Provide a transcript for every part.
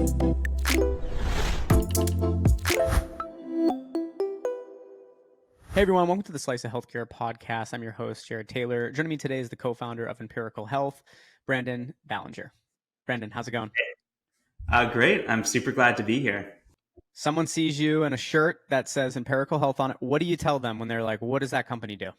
Hey everyone, welcome to the Slice of Healthcare podcast. I'm your host, Jared Taylor. Joining me today is the co-founder of Empirical Health, Brandon Ballinger. Brandon, how's it going? Great. I'm super glad to be here. Someone sees you in a shirt that says Empirical Health on it. What do you tell them when they're like, what does that company do?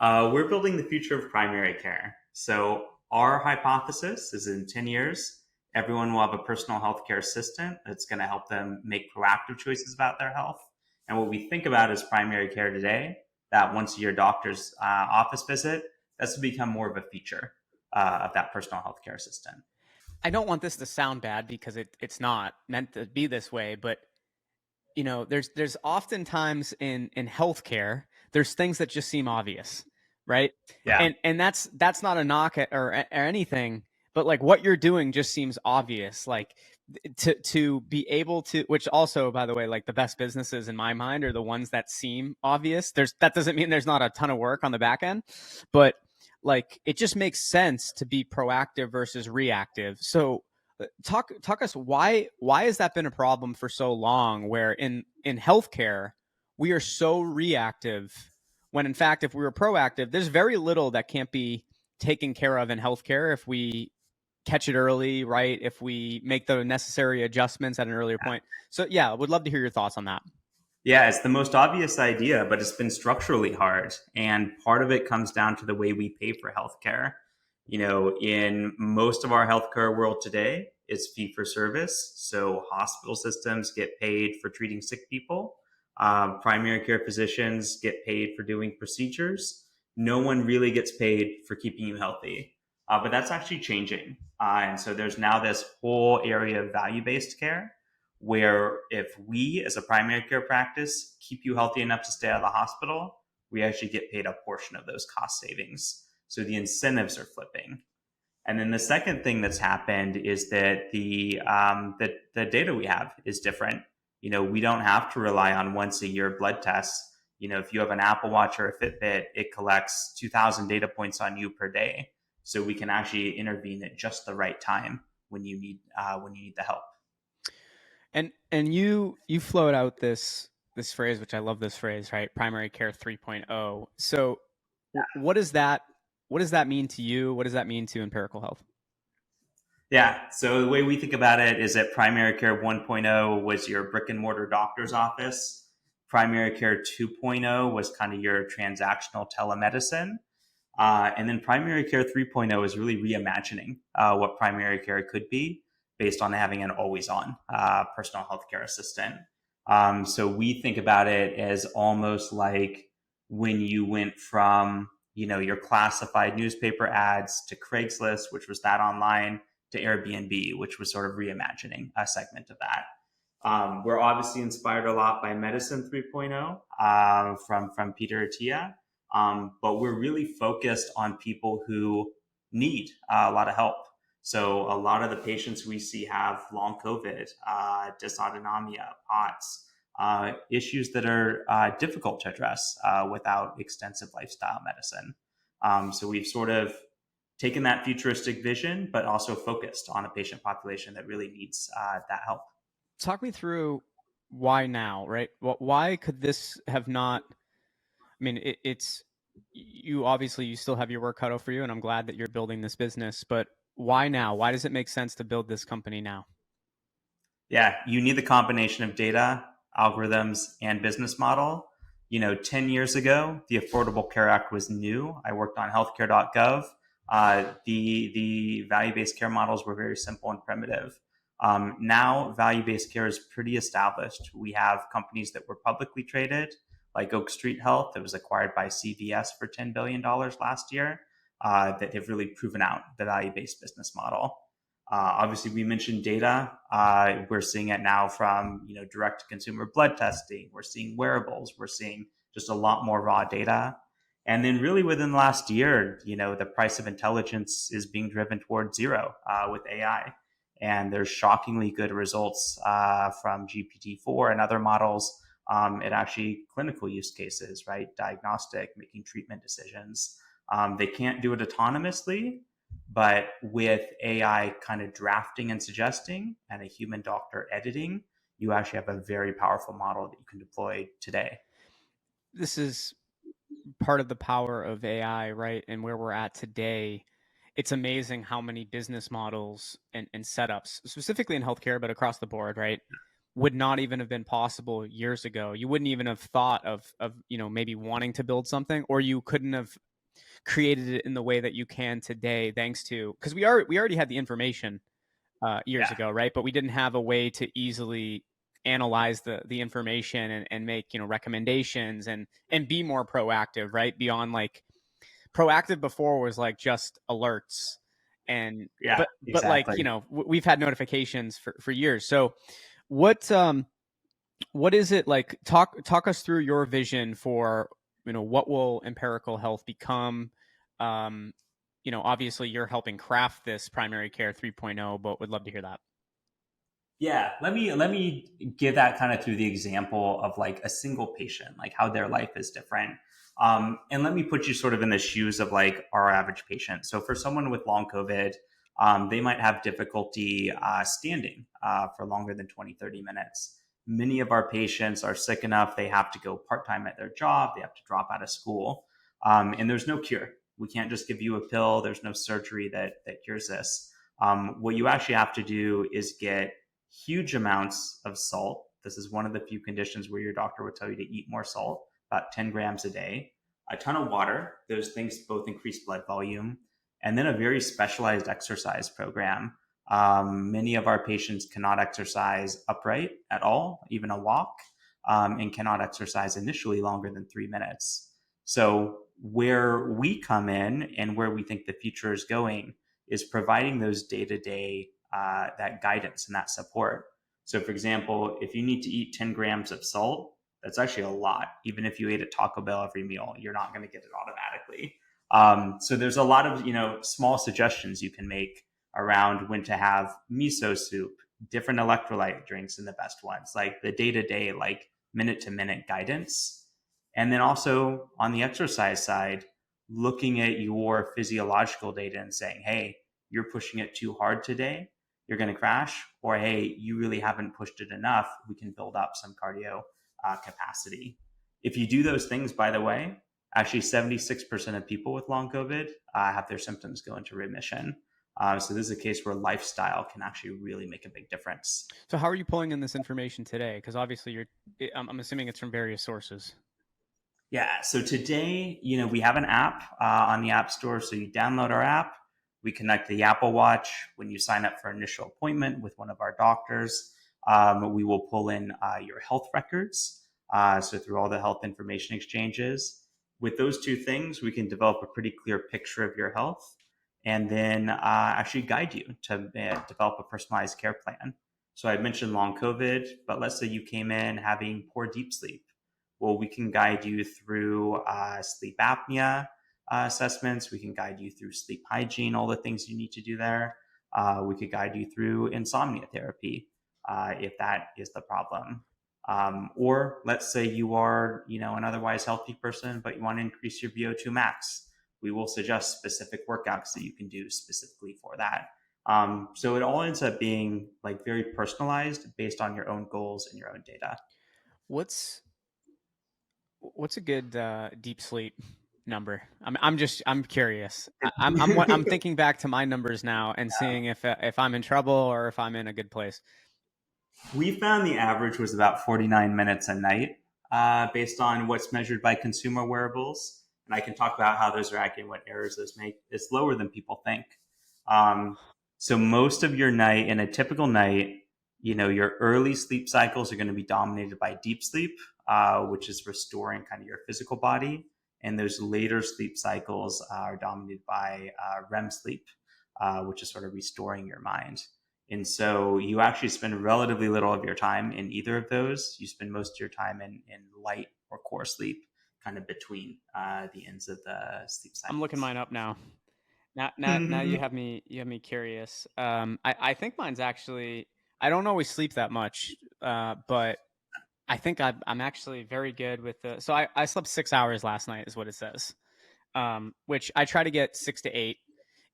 We're building the future of primary care. So our hypothesis is in 10 years, everyone will have a personal healthcare assistant that's going to help them make proactive choices about their health. And what we think about is primary care today, that once a year doctor's office visit, that's to become more of a feature of that personal healthcare assistant. I don't want this to sound bad because it's not meant to be this way, but you know, there's oftentimes in healthcare, there's things that just seem obvious, right? Yeah. And that's not a knock at or anything, but like what you're doing just seems obvious. Like to be able to, which also, by the way, like the best businesses in my mind are the ones that seem obvious. That doesn't mean there's not a ton of work on the back end, but like it just makes sense to be proactive versus reactive. So talk us why has that been a problem for so long, where in healthcare we are so reactive when in fact if we were proactive, there's very little that can't be taken care of in healthcare if we catch it early, right? If we make the necessary adjustments at an earlier point. So yeah, I would love to hear your thoughts on that. Yeah, it's the most obvious idea, but it's been structurally hard. And part of it comes down to the way we pay for healthcare. You know, in most of our healthcare world today, it's fee for service. So hospital systems get paid for treating sick people. Primary care physicians get paid for doing procedures. No one really gets paid for keeping you healthy. But that's actually changing. And so there's now this whole area of value-based care where if we as a primary care practice keep you healthy enough to stay out of the hospital, we actually get paid a portion of those cost savings. So the incentives are flipping. And then the second thing that's happened is that the data we have is different. You know, we don't have to rely on once a year blood tests. You know, if you have an Apple Watch or a Fitbit, it collects 2,000 data points on you per day. So we can actually intervene at just the right time when you need the help. And you float out this phrase, which I love this phrase, right? Primary care 3.0. So what does that mean to you? What does that mean to Empirical Health? Yeah. So the way we think about it is that primary care 1.0 was your brick and mortar doctor's office. Primary care 2.0 was kind of your transactional telemedicine. And then primary care 3.0 is really reimagining what primary care could be based on having an always on personal healthcare assistant. So we think about it as almost like when you went from, you know, your classified newspaper ads to Craigslist, which was that online, to Airbnb, which was sort of reimagining a segment of that. We're obviously inspired a lot by Medicine 3.0 from Peter Attia, but we're really focused on people who need a lot of help. So a lot of the patients we see have long COVID, dysautonomia, POTS, issues that are difficult to address without extensive lifestyle medicine. So we've sort of taken that futuristic vision, but also focused on a patient population that really needs that help. Talk me through why now, right? Why could this have not? I mean, it's you obviously you still have your work cut out for you, and I'm glad that you're building this business. But why now? Why does it make sense to build this company now? Yeah, you need the combination of data, algorithms, and business model. You know, 10 years ago, the Affordable Care Act was new. I worked on healthcare.gov. The value-based care models were very simple and primitive. Now, value-based care is pretty established. We have companies that were publicly traded, like Oak Street Health, that was acquired by CVS for $10 billion last year, that have really proven out the value-based business model. Obviously, we mentioned data. We're seeing it now from, you know, direct-to-consumer blood testing. We're seeing wearables. We're seeing just a lot more raw data. And then really within the last year, you know, the price of intelligence is being driven towards zero with AI. And there's shockingly good results from GPT-4 and other models at actually clinical use cases, right? Diagnostic, making treatment decisions. They can't do it autonomously, But with AI kind of drafting and suggesting and a human doctor editing, you actually have a very powerful model that you can deploy today. This is part of the power of AI, right? And where we're at today. It's amazing how many business models and setups, specifically in healthcare, but across the board, right, would not even have been possible years ago. You wouldn't even have thought of maybe wanting to build something, or you couldn't have created it in the way that you can today, thanks to because we already had the information years Yeah, ago, right? But we didn't have a way to easily analyze the information and make recommendations and be more proactive, right? Beyond like proactive before was like just alerts and yeah, but like exactly. we've had notifications for years. So what what is it like? Talk us through your vision for what will empirical health become. Um, obviously you're helping craft this primary care 3.0, but would love to hear that. Yeah, let me give that kind of through the example of like a single patient, like how their life is different. And let me put you sort of in the shoes of like our average patient. So for someone with long COVID, they might have difficulty standing for longer than 20, 30 minutes. Many of our patients are sick enough, they have to go part time at their job, they have to drop out of school, and there's no cure. We can't just give you a pill, there's no surgery that cures this. What you actually have to do is get huge amounts of salt. This is one of the few conditions where your doctor would tell you to eat more salt, about 10 grams a day, a ton of water. Those things both increase blood volume, and then a very specialized exercise program. Many of our patients cannot exercise upright at all, even a walk, and cannot exercise initially longer than 3 minutes. So, where we come in and where we think the future is going is providing those day to day that guidance and that support. So, for example, if you need to eat 10 grams of salt, that's actually a lot. Even if you ate at Taco Bell every meal, you're not going to get it automatically. So there's a lot of small suggestions you can make around when to have miso soup, different electrolyte drinks, and the best ones, like the day to day, like minute to minute guidance. And then also on the exercise side, looking at your physiological data and saying, hey, you're pushing it too hard today, you're going to crash, or hey, you really haven't pushed it enough, we can build up some cardio capacity. If you do those things, by the way, actually 76% of people with long COVID have their symptoms go into remission. So this is a case where lifestyle can actually really make a big difference. So how are you pulling in this information today? Because obviously I'm assuming it's from various sources. Yeah. So today, we have an app on the App Store. So you download our app. We connect the Apple Watch when you sign up for an initial appointment with one of our doctors. We will pull in your health records. So through all the health information exchanges. With those two things, we can develop a pretty clear picture of your health and then actually guide you to develop a personalized care plan. So I mentioned long COVID, but let's say you came in having poor deep sleep. Well, we can guide you through sleep apnea assessments. We can guide you through sleep hygiene, all the things you need to do there. We could guide you through insomnia therapy if that is the problem. Or let's say you are, an otherwise healthy person, but you want to increase your VO2 max. We will suggest specific workouts that you can do specifically for that. So it all ends up being like very personalized based on your own goals and your own data. What's what's a good deep sleep number? I'm curious. I'm thinking back to my numbers now and seeing if I'm in trouble or if I'm in a good place. We found the average was about 49 minutes a night based on what's measured by consumer wearables. And I can talk about how those are accurate and what errors those make. It's lower than people think. Um, so, most of your night, in a typical night, your early sleep cycles are going to be dominated by deep sleep, which is restoring kind of your physical body. And those later sleep cycles are dominated by REM sleep, which is sort of restoring your mind. And so you actually spend relatively little of your time in either of those. You spend most of your time in light or core sleep, kind of between the ends of the sleep I'm looking cycles. mine up now. Now you have me curious. I think mine's actually I don't always sleep that much, but I think I'm actually very good with the. So I slept 6 hours last night, is what it says. Which I try to get 6 to 8.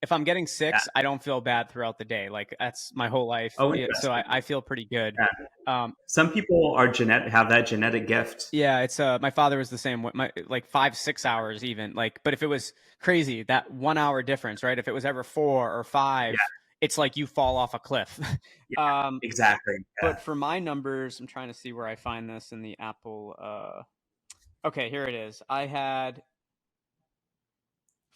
if I'm getting Yeah. 6, I don't feel bad throughout the day. Like that's my whole life. Oh, Yeah, so interesting. I feel pretty good. Yeah. Um, Some people are have that genetic gift. yeah, it's my father was the same way. My like 5, 6 hours even. Like, but if it was crazy, that 1 hour difference, right? If it was ever 4 or Yeah. 5, it's like you fall off a cliff. Yeah. um, Exactly. Yeah. but for my numbers, I'm trying to see where I find this in the Apple. Okay, here it is. I had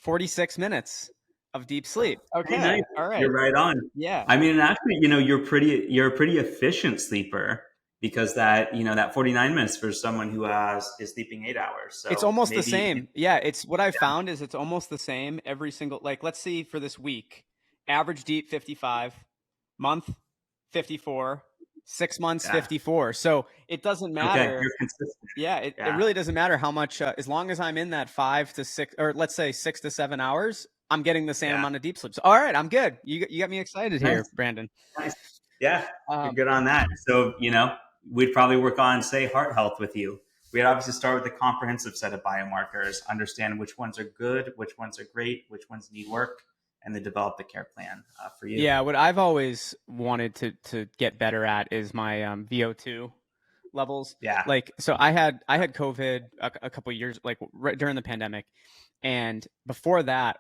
46 minutes of deep sleep. Hey, nice. Okay, all You're right. right on. Yeah, I mean, actually, you're a pretty efficient sleeper because that 49 minutes for someone who is sleeping 8 hours. it's So almost the maybe, same. Yeah, it's what I found is it's almost the same every single. Like, let's see for this week, average deep 55, month 54, 6 months yeah. 54. So it doesn't Okay, matter. you're consistent. Yeah, it Yeah. really doesn't matter how much, as long as I'm in that 5 to 6, or let's say 6 to 7 hours, I'm getting the same Yeah. amount of deep sleep. So, all right, I'm good. You got me excited Nice. here, Brandon. Nice. Yeah, you're Um, good on that. So, we'd probably work on, say, heart health with you. We'd obviously start with a comprehensive set of biomarkers, understand which ones are good, which ones are great, which ones need work, and then develop the care plan for you. yeah, what I've always wanted to get better at is my VO2 levels. Yeah. Like, so I had COVID a couple years, like right during the pandemic, and before that,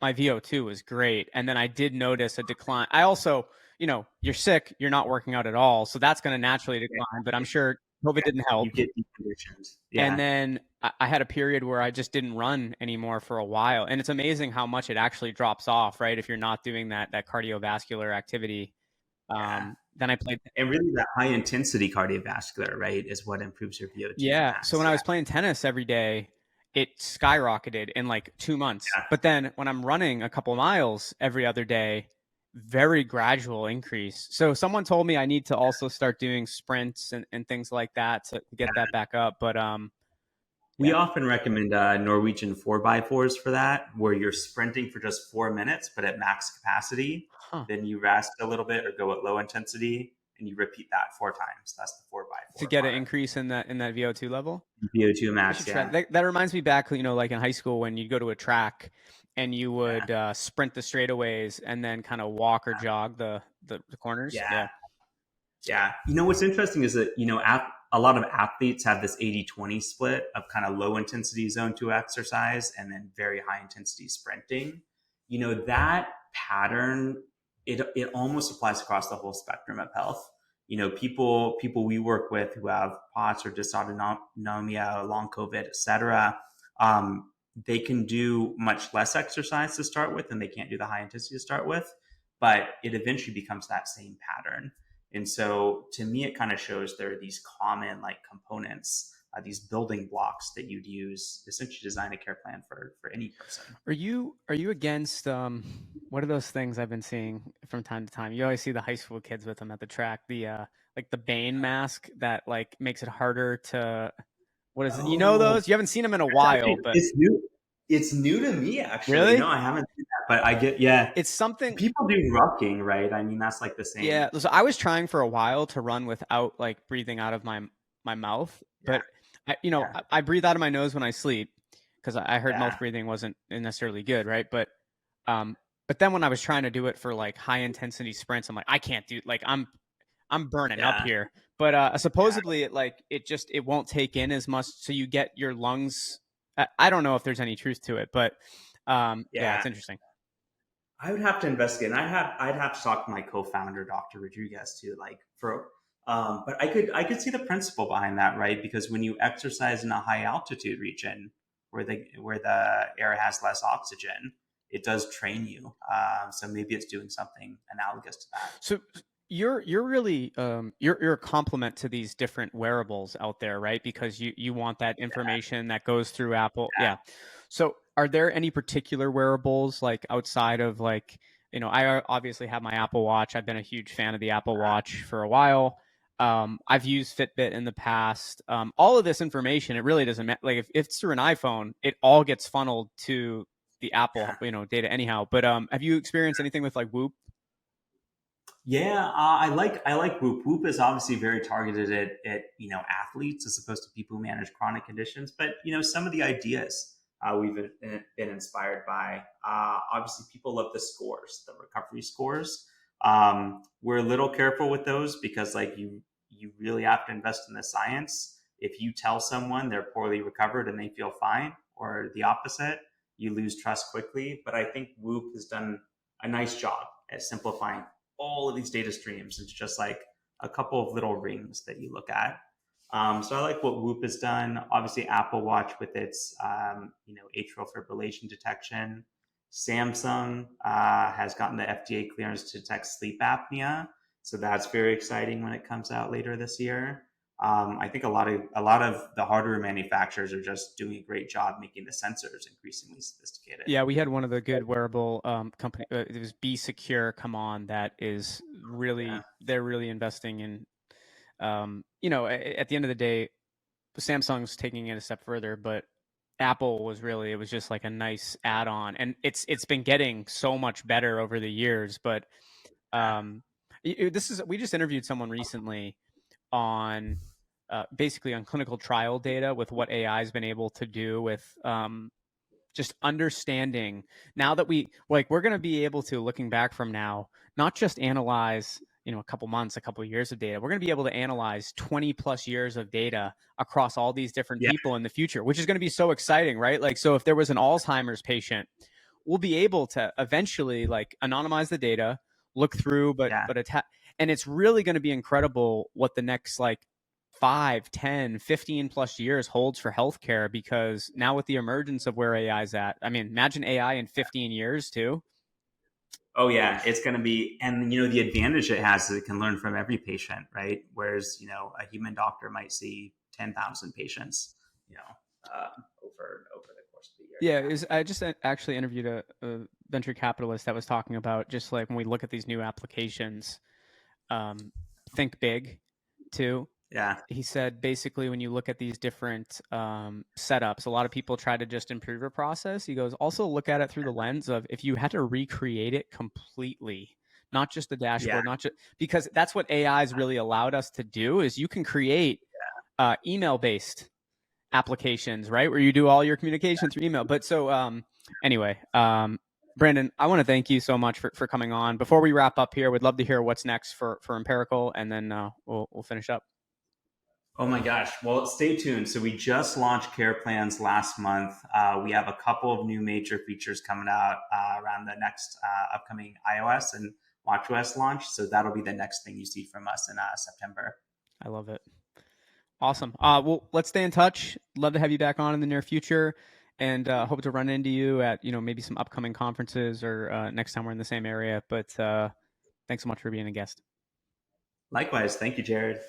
my VO2 was great, and then I did notice a decline. I also, you're sick, you're not working out at all, so that's going to naturally decline. But I'm sure COVID Yeah. didn't help. You get deconditioned. And Yeah. then I had a period where I just didn't run anymore for a while, and it's amazing how much it actually drops off, right? If you're not doing that cardiovascular activity. Yeah. Then I played. And really, that high intensity cardiovascular, right, is what improves your VO2 Yeah. So max. when I Yeah. was playing tennis every day, it skyrocketed in like 2 months. Yeah. But then when I'm running a couple miles every other day, very gradual increase. So someone told me I need to also start doing sprints and things like that to get that back up. But We yeah. often recommend Norwegian 4x4s for that, where you're sprinting for just 4 minutes, but at max capacity. Huh. Then you rest a little bit or go at low intensity, and you repeat that 4 times. That's the 4 by To 4 get an part. increase in that VO2 level. VO2 I max, should try yeah. that. That reminds me back, like in high school when you'd go to a track and you Yeah. would sprint the straightaways and then kind of walk or jog the corners. Yeah. Yeah. Yeah. What's interesting is that, a lot of athletes have this 80-20 split of kind of low intensity zone 2 exercise and then very high intensity sprinting. That pattern, it almost applies across the whole spectrum of health. People we work with who have POTS or dysautonomia, long COVID, etc., they can do much less exercise to start with and they can't do the high intensity to start with, but it eventually becomes that same pattern. And so to me, it kind of shows there are these common like components, these building blocks that you'd use essentially to design a care plan for any person. Are you against what are those things I've been seeing from time to time? You always see the high school kids with them at the track, the like the Bane mask that like makes it harder to what is it? You know Oh, those? You haven't seen them in a that's while, actually but it's new. It's new to me actually. really? No, I haven't seen that, but I get yeah. It's something. People do rucking, right? I mean, that's like the same. Yeah, so I was trying for a while to run without like breathing out of my mouth, Yeah, but I breathe out of my nose when I sleep because I heard yeah, mouth breathing wasn't necessarily good, right? Um, but then when I was trying to do it for like high intensity sprints, I'm like, I can't do like I'm burning up yeah, here. But yeah, supposedly it won't take in as much, so you get your lungs. I don't know if there's any truth to it, but yeah, yeah. it's interesting. I would have to investigate. And I'd have to talk to my co-founder, Dr. Rodriguez, too. But I could see the principle behind that, right? Because when you exercise in a high altitude region where the air has less oxygen, it does train you. So maybe it's doing something analogous to that. So you're really you're a complement to these different wearables out there, right? Because you want that information that goes through Apple. Yeah. So are there any particular wearables like outside of like, I obviously have my Apple Watch. I've been a huge fan of the Apple Watch for a while. I've used Fitbit in the past. All of this information, it really doesn't matter. Like if it's through an iPhone, it all gets funneled to the Apple, Yeah. data anyhow. But have you experienced anything with like Whoop? Yeah, I like Whoop. Whoop is obviously very targeted at athletes as opposed to people who manage chronic conditions. But some of the ideas we've been inspired by. Obviously, people love the scores, the recovery scores. We're a little careful with those because like you really have to invest in the science. If you tell someone they're poorly recovered and they feel fine, or the opposite, you lose trust quickly. But I think Whoop has done a nice job at simplifying all of these data streams into just like a couple of little rings that you look at. So I like what Whoop has done. Obviously, Apple Watch with its atrial fibrillation detection. Samsung has gotten the FDA clearance to detect sleep apnea, so that's very exciting when it comes out later this year. I think a lot of the hardware manufacturers are just doing a great job making the sensors increasingly sophisticated. Yeah, we had one of the good wearable company. It was Be Secure. Come on, that is Yeah. really they're really investing in. At the end of the day, Samsung's taking it a step further, but Apple was really it was just like a nice add-on, and it's been getting so much better over the years. But um, this is we just interviewed someone recently on basically on clinical trial data with what AI has been able to do with just understanding now that we're going to be able to looking back from now not just analyze a couple months a couple years of data. We're going to be able to analyze 20 plus years of data across all these different Yeah. people in the future, which is going to be so exciting, right? Like, so if there was an Alzheimer's patient, we'll be able to eventually like anonymize the data, look through, Yeah. and it's really going to be incredible what the next like 5, 10, 15 plus years holds for healthcare, because now with the emergence of where AI is at, I mean, imagine AI in 15 years too. Oh yeah, it's going to be, and the advantage it has is it can learn from every patient, right? Whereas a human doctor might see 10,000 patients, over the course of the year. Yeah, I just actually interviewed a venture capitalist that was talking about just like when we look at these new applications, think big too. Yeah, He said basically when you look at these different setups, a lot of people try to just improve a process. He goes, also look at it through the lens of if you had to recreate it completely, not just the yeah, dashboard, not just because that's what AI has really allowed us to do is you can create email based applications, right? Where you do all your communication through email. But so anyway, Brandon, I want to thank you so much for coming on. Before we wrap up here, we'd love to hear what's next for Empirical, and then we'll finish up. Oh my gosh. Well, stay tuned. So we just launched care plans last month. We have a couple of new major features coming out around the next upcoming iOS and watchOS launch. So that'll be the next thing you see from us in September. I love it. Awesome. Well, let's stay in touch. Love to have you back on in the near future, and hope to run into you at maybe some upcoming conferences or next time we're in the same area. But thanks so much for being a guest. Likewise. Thank you, Jared.